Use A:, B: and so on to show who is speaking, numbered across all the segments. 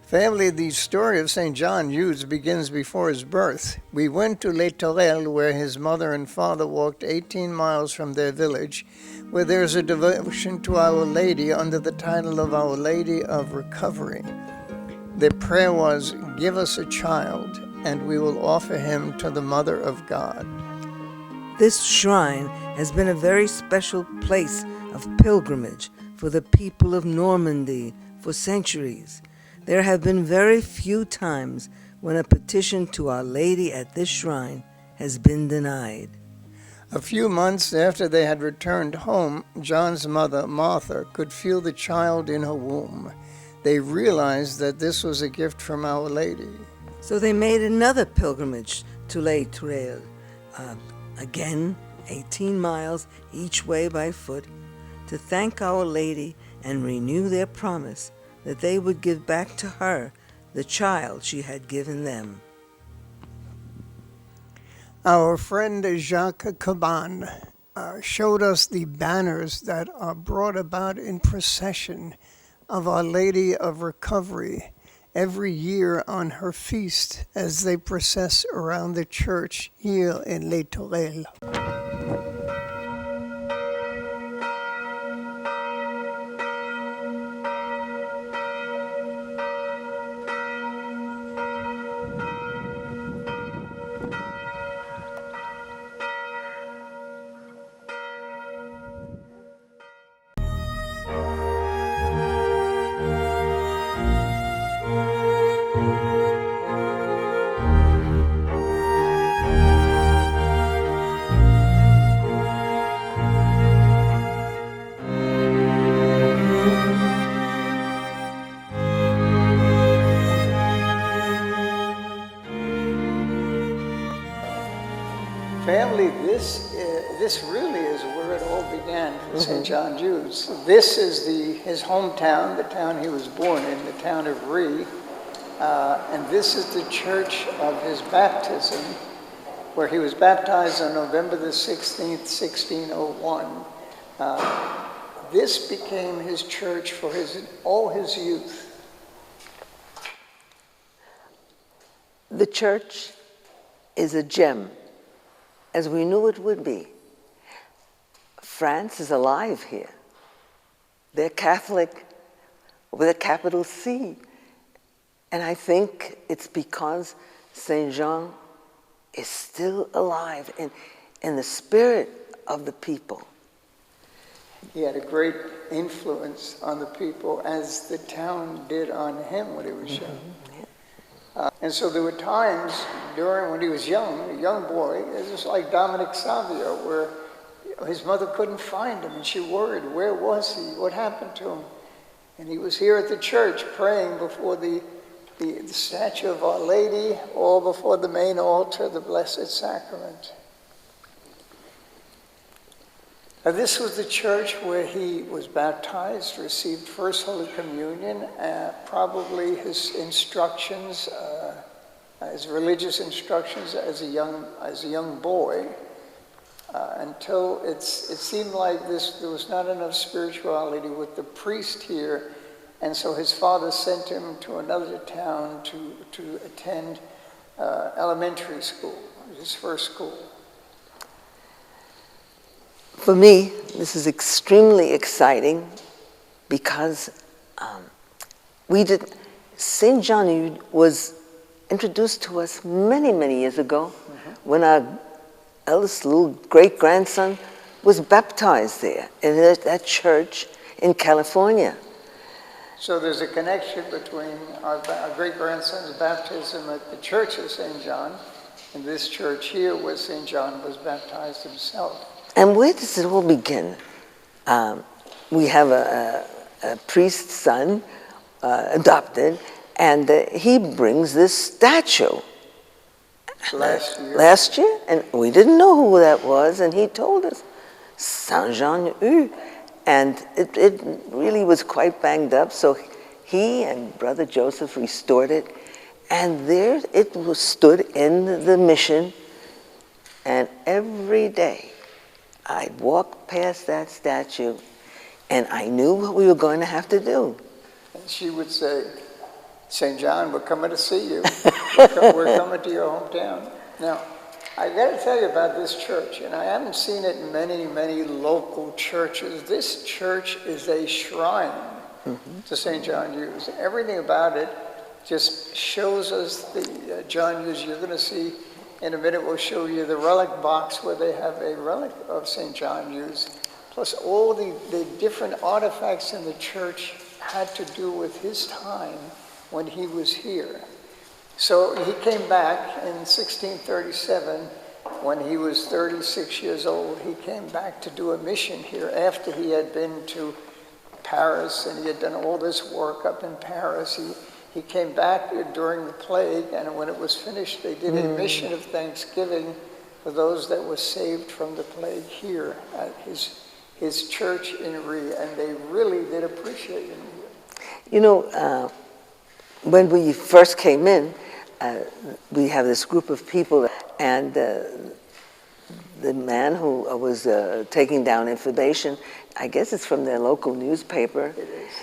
A: Family, the story of St. John Eudes begins before his birth. We went to Les Tourelles, where his mother and father walked 18 miles from their village, where there's a devotion to Our Lady under the title of Our Lady of Recovery. Their prayer was, "Give us a child, and we will offer him to the Mother of God."
B: This shrine has been a very special place of pilgrimage for the people of Normandy for centuries. There have been very few times when a petition to Our Lady at this shrine has been denied.
A: A few months after they had returned home, John's mother, Martha, could feel the child in her womb. They realized that this was a gift from Our Lady.
B: So they made another pilgrimage to Les Tourelles, again 18 miles each way by foot, to thank Our Lady and renew their promise that they would give back to her the child she had given them.
A: Our friend Jacques Caban showed us the banners that are brought about in procession of Our Lady of Recovery every year on her feast as they process around the church here in Les Tourelles. Family, this really is where it all began for St. John Eudes. This is his hometown, the town he was born in, the town of Rhe, and this is the church of his baptism, where he was baptized on November the 16th, 1601. This became his church for all his youth.
B: The church is a gem, as we knew it would be. France is alive here. They're Catholic with a capital C. And I think it's because St. John is still alive in the spirit of the people.
A: He had a great influence on the people, as the town did on him when he was young. And so there were times when he was young, a young boy, it was like Dominic Savio, where his mother couldn't find him, and she worried, where was he? What happened to him? And he was here at the church praying before the statue of Our Lady, or before the main altar, the Blessed Sacrament. This was the church where he was baptized, received First Holy Communion, probably his instructions, his religious instructions as a young boy, until it seemed like there was not enough spirituality with the priest here, and so his father sent him to another town to attend elementary school, his first school.
B: For me, this is extremely exciting because St. John Eudes was introduced to us many, many years ago when our eldest little great-grandson was baptized there in that church in California.
A: So there's a connection between our great-grandson's baptism at the Church of St. John and this church here where St. John was baptized himself.
B: And where does it all begin? We have a priest's son, adopted, and he brings this statue. Last year, and we didn't know who that was, and he told us, Saint John Eudes. And it really was quite banged up, so he and Brother Joseph restored it, and there it stood in the mission, and every day I'd walk past that statue, and I knew what we were going to have to do.
A: And she would say, St. John, we're coming to see you. We're coming to your hometown. Now, I got to tell you about this church, and I haven't seen it in many, many local churches. This church is a shrine to St. John Eudes. Everything about it just shows us the John Eudes. You're going to see in a minute, we'll show you the relic box where they have a relic of St. John Eudes, plus all the different artifacts in the church had to do with his time when he was here. So he came back in 1637 when he was 36 years old. He came back to do a mission here after he had been to Paris and he had done all this work up in Paris. He came back during the plague, and when it was finished, they did a mission of thanksgiving for those that were saved from the plague here at his church in Rie, and they really did appreciate him here.
B: You know, when we first came in, we have this group of people, and the man who was taking down information, I guess it's from their local newspaper,
A: It is.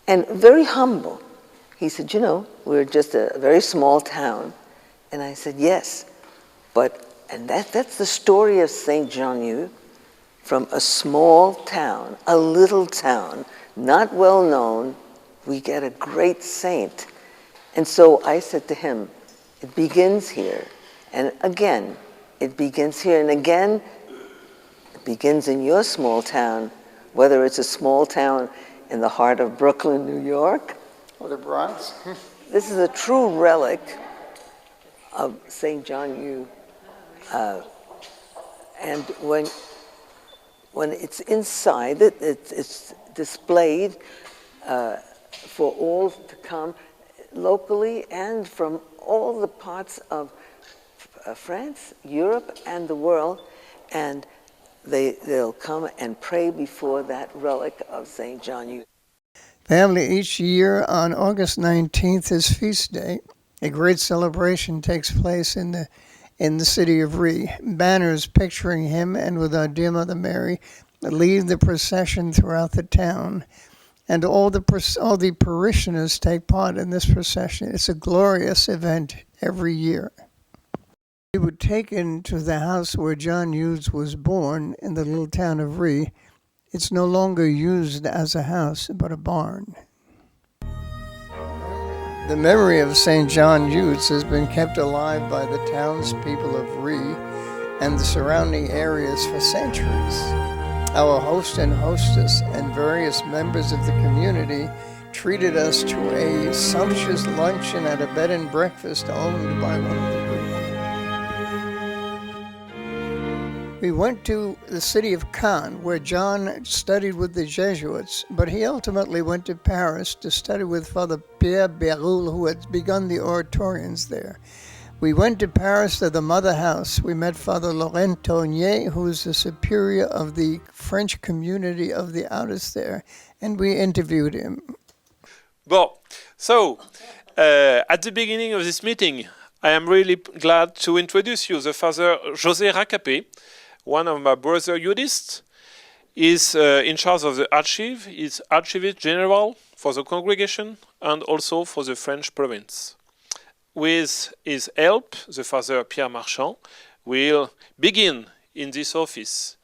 B: and very humble. He said, you know, we're just a very small town. And I said, yes, and that's the story of St. John Eudes, from a small town, a little town, not well known, we get a great saint. And so I said to him, it begins here. And again, it begins here. And again, it begins in your small town, whether it's a small town in the heart of Brooklyn, New York,
A: Or the Bronx.
B: this is a true relic of St. John Eudes. And when it's inside, it's displayed for all to come locally and from all the parts of France, Europe, and the world. And they'll come and pray before that relic of St. John Eudes.
A: Family, each year on August 19th, his feast day, a great celebration takes place in the city of Rie. Banners picturing him and with our dear Mother Mary lead the procession throughout the town, and all the parishioners take part in this procession. It's a glorious event every year. We were taken to the house where John Eudes was born in the little town of Rie. It's no longer used as a house, but a barn. The memory of St. John Eudes has been kept alive by the townspeople of Rie and the surrounding areas for centuries. Our host and hostess and various members of the community treated us to a sumptuous luncheon at a bed and breakfast owned by one of the group. We went to the city of Caen, where John studied with the Jesuits, but he ultimately went to Paris to study with Father Pierre Béroul, who had begun the oratorians there. We went to Paris to the Mother House. We met Father Laurent Tournier, who is the superior of the French community of the Eudes there, and we interviewed him.
C: Well, so at the beginning of this meeting, I am really glad to introduce you the Father José Racapé, one of my brother Eudes, is in charge of the archive. He's Archivist General for the congregation and also for the French province. With his help, the Father Pierre Marchand will begin in this office.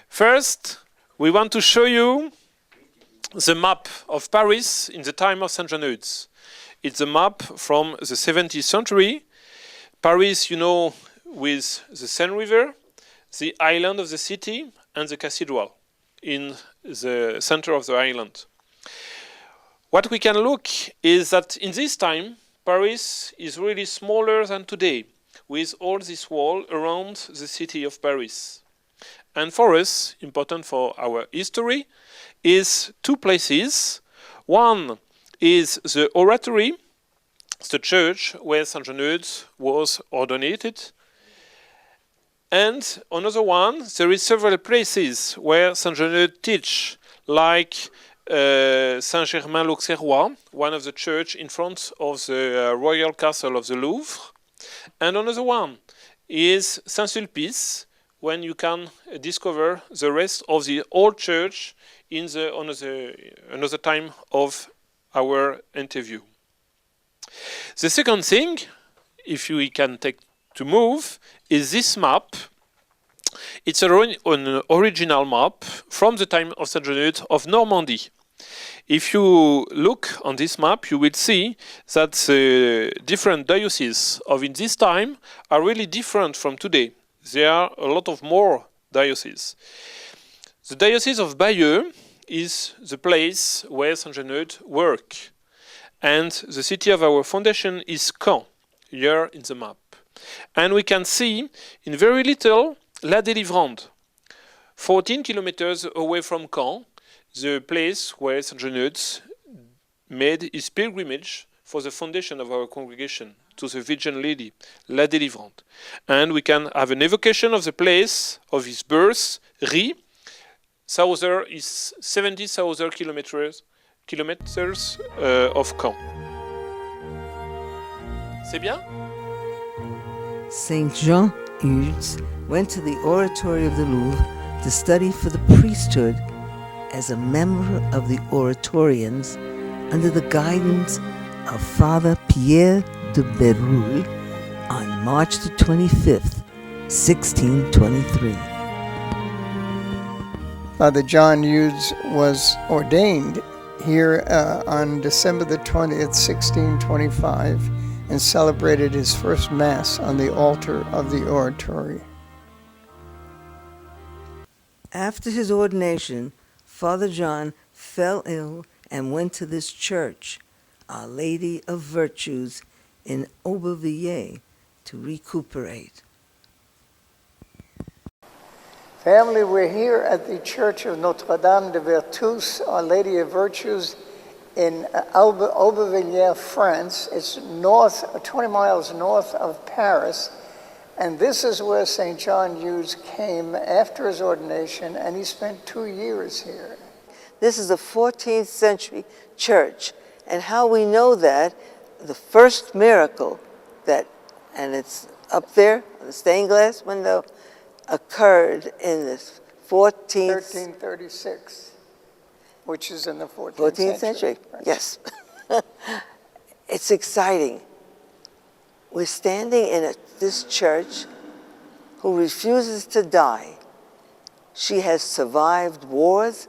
C: First, we want to show you the map of Paris in the time of St. John Eudes. It's a map from the 17th century. Paris, you know, with the Seine River, the island of the city, and the cathedral in the center of the island. What we can look is that in this time, Paris is really smaller than today, with all this wall around the city of Paris. And for us, important for our history, is two places. One is the oratory, the church where St. John Eudes was ordained. And another one, there is several places where St. John Eudes teach, like Saint-Germain-l'Auxerrois, one of the church in front of the royal castle of the Louvre. And another one is Saint-Sulpice, when you can discover the rest of the old church in the another time of our interview. The second thing, if we can take to move, is this map. It's an original map from the time of Saint John of Normandy. If you look on this map, you will see that the different dioceses of in this time are really different from today. There are a lot of more dioceses. The Diocese of Bayeux is the place where Saint John worked. And the city of our foundation is Caen, here in the map. And we can see in very little La Délivrande, 14 kilometers away from Caen, the place where Saint John made his pilgrimage for the foundation of our congregation to the Virgin Lady, La Délivrande. And we can have an evocation of the place of his birth, Ries. Southern is 70,000 kilometers of Caen. C'est bien?
B: Saint Jean Eudes went to the oratory of the Louvre to study for the priesthood as a member of the Oratorians under the guidance of Father Pierre de Bérulle on March the 25th, 1623.
A: Father John Eudes was ordained here on December the 20th, 1625, and celebrated his first Mass on the altar of the oratory.
B: After his ordination, Father John fell ill and went to this church, Our Lady of Virtues, in Aubervilliers, to recuperate.
A: Family, we're here at the Church of Notre-Dame de Vertus, Our Lady of Virtues, in Aubervilliers, France. It's 20 miles north of Paris. And this is where St. John Eudes came after his ordination, and he spent 2 years here.
B: This is a 14th century church. And how we know that, the first miracle and it's up there, the stained glass window, occurred in the
A: 1336, which is in the 14th
B: century.
A: Right.
B: Yes. It's exciting. We're standing in this church who refuses to die. She has survived wars,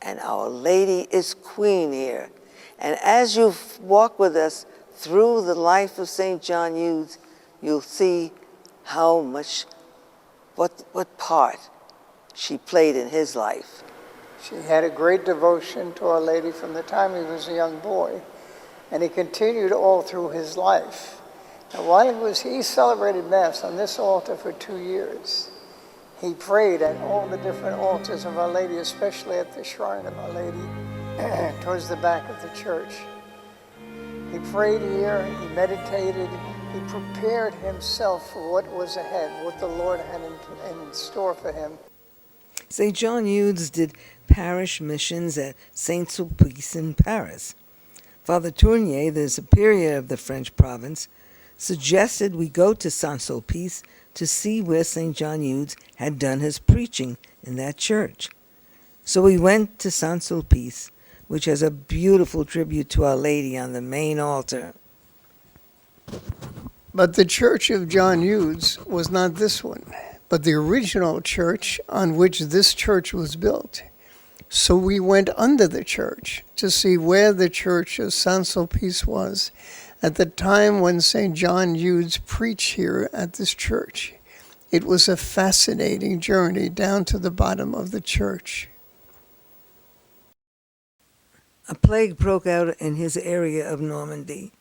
B: and Our Lady is queen here. And as you walk with us through the life of St. John Eudes, you'll see how much, what part she played in his life.
A: She had a great devotion to Our Lady from the time he was a young boy, and he continued all through his life. And while he celebrated Mass on this altar for 2 years. He prayed at all the different altars of Our Lady, especially at the shrine of Our Lady, towards the back of the church. He prayed here, he meditated, he prepared himself for what was ahead, what the Lord had in store for him.
B: St. John Eudes did parish missions at Saint-Sulpice in Paris. Father Tournier, the superior of the French province, suggested we go to Saint-Sulpice to see where St. John Eudes had done his preaching in that church. So we went to Saint-Sulpice, which has a beautiful tribute to Our Lady on the main altar.
A: But the Church of John Eudes was not this one, but the original church on which this church was built. So we went under the church to see where the church of Saint-Sulpice was at the time when St. John Eudes preached here at this church. It was a fascinating journey down to the bottom of the church.
B: A plague broke out in his area of Normandy,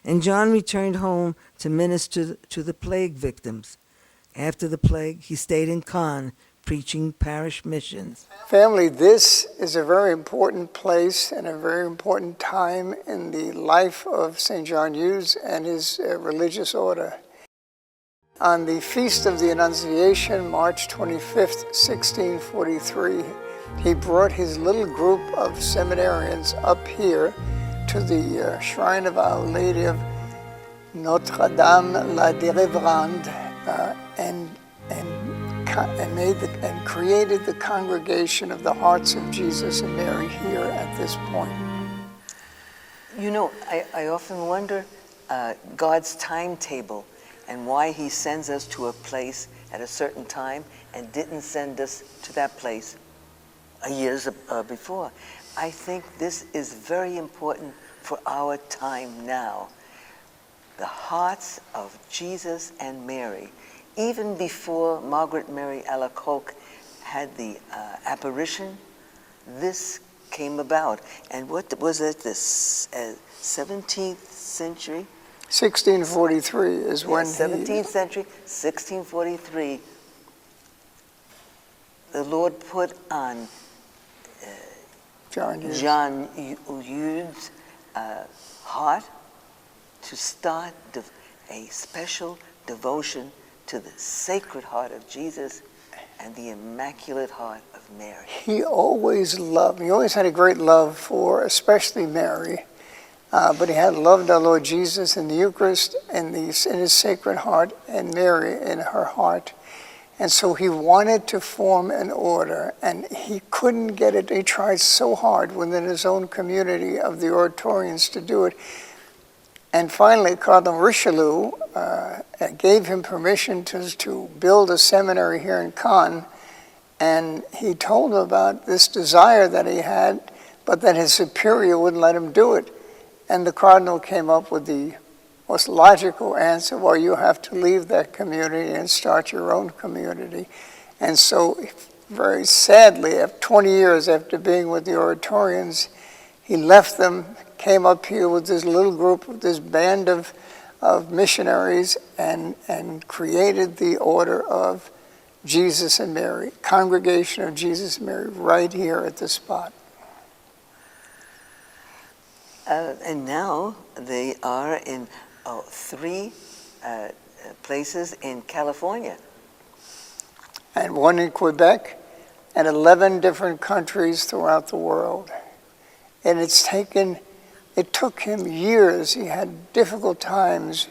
B: and John returned home to minister to the plague victims. After the plague, he stayed in Caen, preaching parish missions.
A: Family, this is a very important place and a very important time in the life of St. John Eudes and his religious order. On the Feast of the Annunciation, March 25th, 1643, he brought his little group of seminarians up here to the shrine of Our Lady of Notre-Dame la Délivrande and created the congregation of the Hearts of Jesus and Mary here at this point.
B: You know, I often wonder God's timetable and why he sends us to a place at a certain time and didn't send us to that place years before. I think this is very important for our time now. The hearts of Jesus and Mary, even before Margaret Mary Alacoque had the apparition, this came about. And what was it, the 17th century?
A: 1643 is when
B: 17th century, 1643, the Lord put on
A: John
B: Eudes' heart to start a special devotion to the Sacred Heart of Jesus and the Immaculate Heart of Mary.
A: He always had a great love for especially Mary, but he had loved our Lord Jesus in the Eucharist and in his Sacred Heart, and Mary in her heart. And so he wanted to form an order, and he couldn't get it. He tried so hard within his own community of the Oratorians to do it. And finally, Cardinal Richelieu gave him permission to build a seminary here in Cannes, and he told him about this desire that he had, but that his superior wouldn't let him do it. And the cardinal came up with the most logical answer: well, you have to leave that community and start your own community. And so, very sadly, after 20 years after being with the Oratorians, he left them, came up here with this little group, with this band of missionaries, and created the Order of Jesus and Mary, Congregation of Jesus and Mary, right here at this spot.
B: And now they are in 3 places in California.
A: And 1 in Quebec, and 11 different countries throughout the world. And it took him years. He had difficult times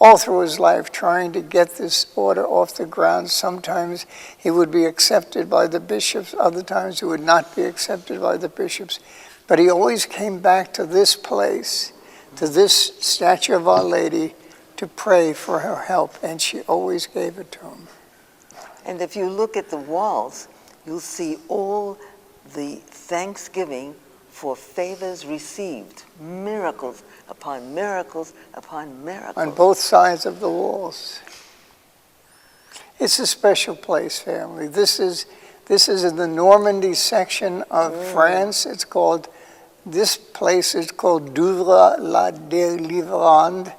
A: all through his life trying to get this order off the ground. Sometimes he would be accepted by the bishops, other times he would not be accepted by the bishops. But he always came back to this place, to this statue of Our Lady, to pray for her help, and she always gave it to him.
B: And if you look at the walls, you'll see all the thanksgiving for favors received, miracles upon miracles upon miracles.
A: On both sides of the walls. It's a special place, family. This is in the Normandy section of France. This place is called Douvres-la-Délivrande,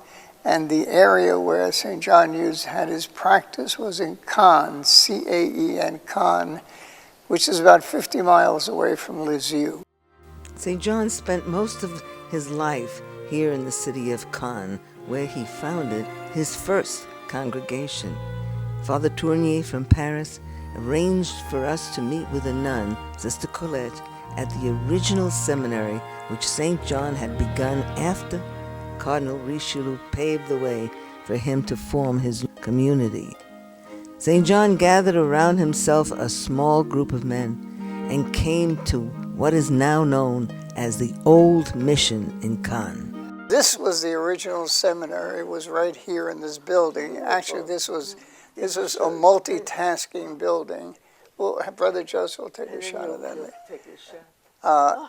A: and the area where St. John Eudes had his practice was in Caen, C-A-E-N, Caen, which is about 50 miles away from Lisieux.
B: St. John spent most of his life here in the city of Caen, where he founded his first congregation. Father Tournier from Paris arranged for us to meet with a nun, Sister Colette, at the original seminary which St. John had begun after Cardinal Richelieu paved the way for him to form his community. St. John gathered around himself a small group of men and came to what is now known as the Old Mission in Caen.
A: This was the original seminary. It was right here in this building. Actually, this was a multitasking building. Well, Brother Joseph will take a shot of that.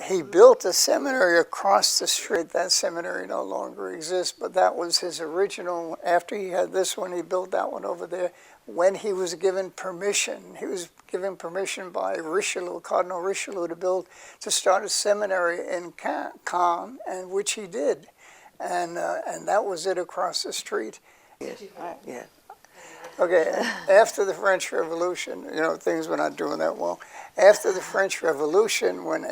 A: He built a seminary across the street. That seminary no longer exists, but that was his original. After he had this one, he built that one over there. When he was given permission, he was given permission by Richelieu, Cardinal Richelieu, to start a seminary in Caen, and which he did, and that was it across the street.
B: Yeah.
A: Okay, after the French Revolution, things were not doing that well. After the French Revolution, when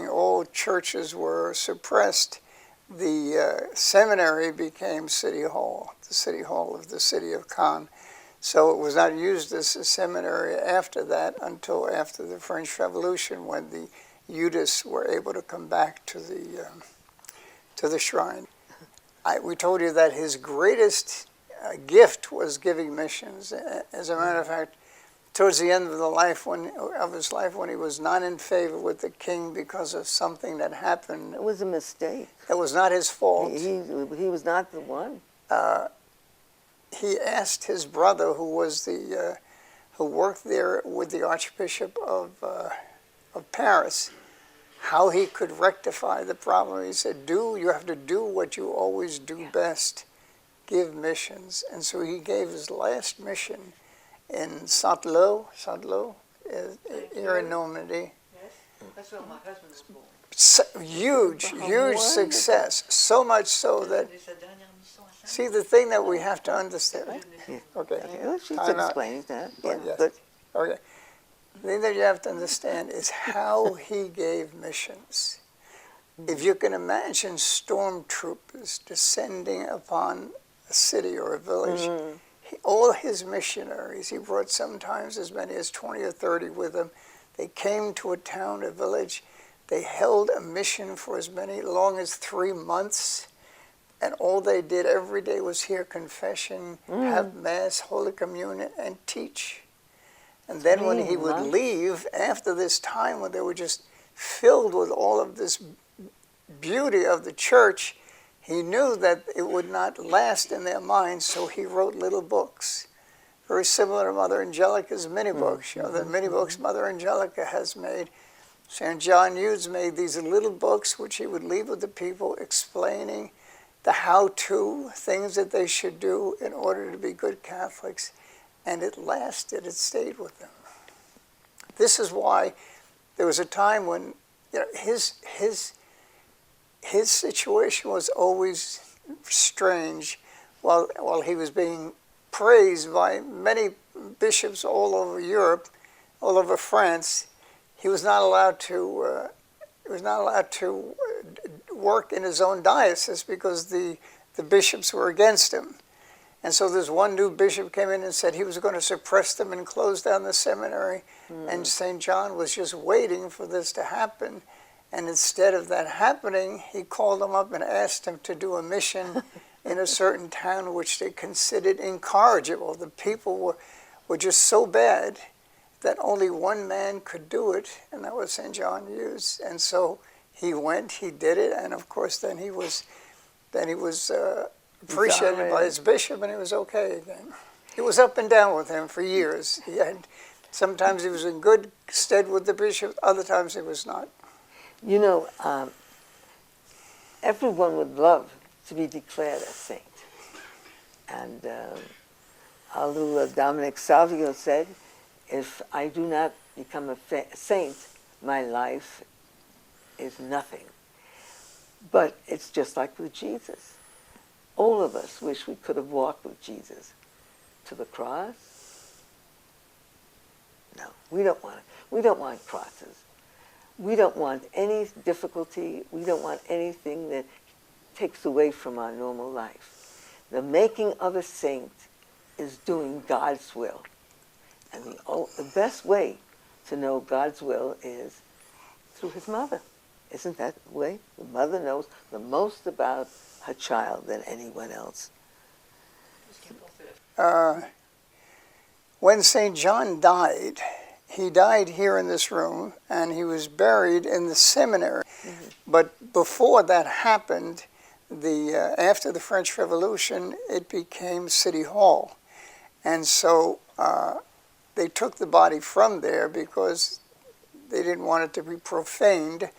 A: all churches were suppressed, the seminary became City Hall, the City Hall of the city of Caen. So it was not used as a seminary after that until after the French Revolution, when the Eudes were able to come back to the shrine. We told you that his greatest gift was giving missions. As a matter of fact, towards the end of his life, when he was not in favor with the king because of something that happened.
B: It was a mistake.
A: It was not his fault.
B: He was not the one.
A: He asked his brother, who was who worked there with the Archbishop of Paris, how he could rectify the problem. He said, you have to do what you always do best, give missions. And so he gave his last mission in Saint-Lô, here in Normandy.
D: Yes, that's where my husband was born.
A: Huge success. So much so that, see, the thing that we have to understand. Okay.
B: Yeah, she's
A: Time out.
B: explaining that. Yeah,
A: Yes.
B: but
A: Okay. The thing that you have to understand is how he gave missions. If you can imagine stormtroopers descending upon a city or a village, all his missionaries, he brought sometimes as many as 20 or 30 with him. They came to a town, a village. They held a mission for as long as 3 months. And all they did every day was hear confession, have Mass, Holy Communion, and teach. And then when he would leave, after this time when they were just filled with all of this beauty of the church, he knew that it would not last in their minds, so he wrote little books. Very similar to Mother Angelica's minibooks. You know, the minibooks Mother Angelica has made. St. John Eudes made these little books which he would leave with the people, explaining the how-to, things that they should do in order to be good Catholics. And it lasted, it stayed with them. This is why there was a time when his situation was always strange. While he was being praised by many bishops all over Europe, all over France, he was not allowed to work in his own diocese because the bishops were against him. And so this one new bishop came in and said he was going to suppress them and close down the seminary. And St. John was just waiting for this to happen. And instead of that happening, he called them up and asked them to do a mission in a certain town which they considered incorrigible. The people were just so bad that only one man could do it, and that was St. John Eudes. And so he went, he did it, and of course then he was appreciated by his bishop, and he was okay again. It was up and down with him for years. Sometimes he was in good stead with the bishop, other times he was not.
B: you know, everyone would love to be declared a saint. And our little Dominic Savio said, if I do not become a saint, my life is nothing. But it's just like with Jesus. All of us wish we could have walked with Jesus to the cross. No, we don't want it. We don't want crosses. We don't want any difficulty. We don't want anything that takes away from our normal life. The making of a saint is doing God's will. And the best way to know God's will is through his mother. Isn't that the way? The mother knows the most about her child than anyone else.
A: When St. John died, he died here in this room, and he was buried in the seminary. Mm-hmm. But before that happened, after the French Revolution, it became City Hall. And so they took the body from there because they didn't want it to be profaned,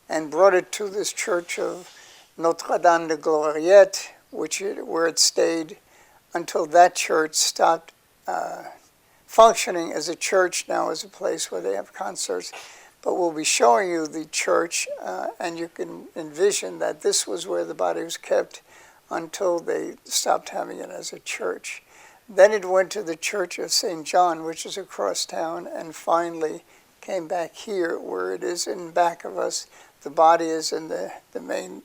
A: and brought it to this church of Notre-Dame de Gloriette, where it stayed until that church stopped functioning as a church now, as a place where they have concerts. But we'll be showing you the church, and you can envision that this was where the body was kept until they stopped having it as a church. Then it went to the Church of St. John, which is across town, and finally came back here, where it is in back of us. The body is in the main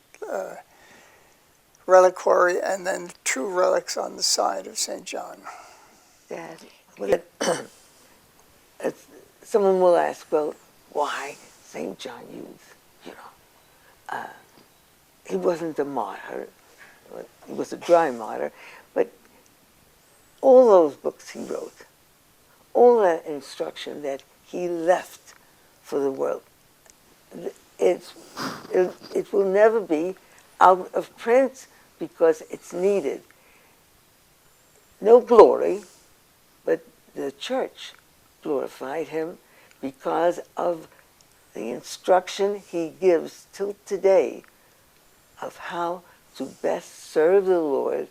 A: reliquary, and then two relics on the side of St. John.
B: Dad, someone will ask, well, why St. John Eudes? You know, he wasn't a martyr. He was a dry martyr, but all those books he wrote, all that instruction that he left for the world. It will never be out of print because it's needed. No glory, but the church glorified him because of the instruction he gives till today of how to best serve the Lord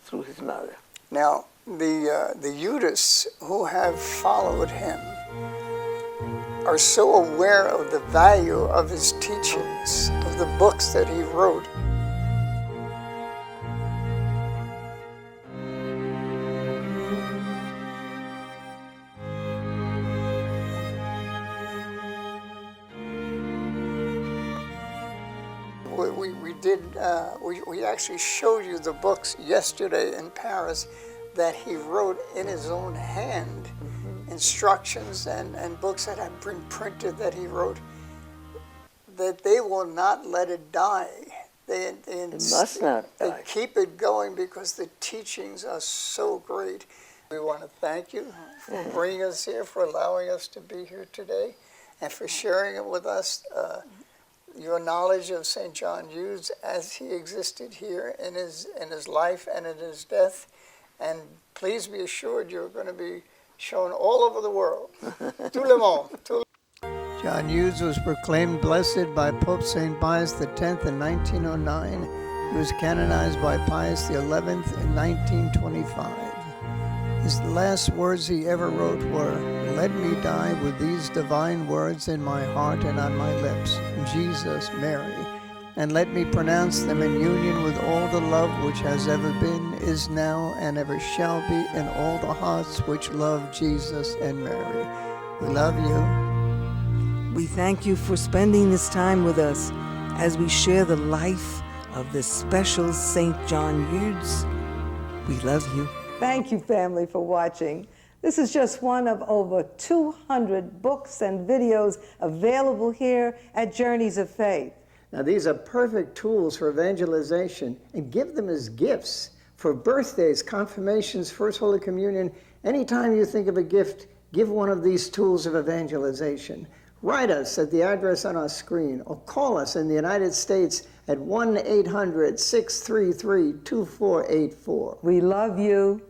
B: through his mother.
A: Now, the Eudes who have followed him are so aware of the value of his teachings, of the books that he wrote. We actually showed you the books yesterday in Paris that he wrote in his own hand, instructions and books that have been printed that he wrote, that they will not let it die. They
B: must not die.
A: They keep it going because the teachings are so great. We want to thank you for bringing us here, for allowing us to be here today, and for sharing it with us. Your knowledge of St. John Eudes as he existed here in his life and in his death. And please be assured you're going to be shown all over the world. Tout le monde. John Eudes was proclaimed blessed by Pope St. Pius X in 1909. He was canonized by Pius XI in 1925. His last words he ever wrote were, "Let me die with these divine words in my heart and on my lips, Jesus, Mary, and let me pronounce them in union with all the love which has ever been, is now, and ever shall be in all the hearts which love Jesus and Mary." We love you.
E: We thank you for spending this time with us as we share the life of this special St. John Eudes. We love you.
F: Thank you, family, for watching. This is just one of over 200 books and videos available here at Journeys of Faith.
A: Now, these are perfect tools for evangelization, and give them as gifts for birthdays, confirmations, First Holy Communion. Anytime you think of a gift, give one of these tools of evangelization. Write us at the address on our screen, or call us in the United States at 1-800-633-2484.
F: We love you.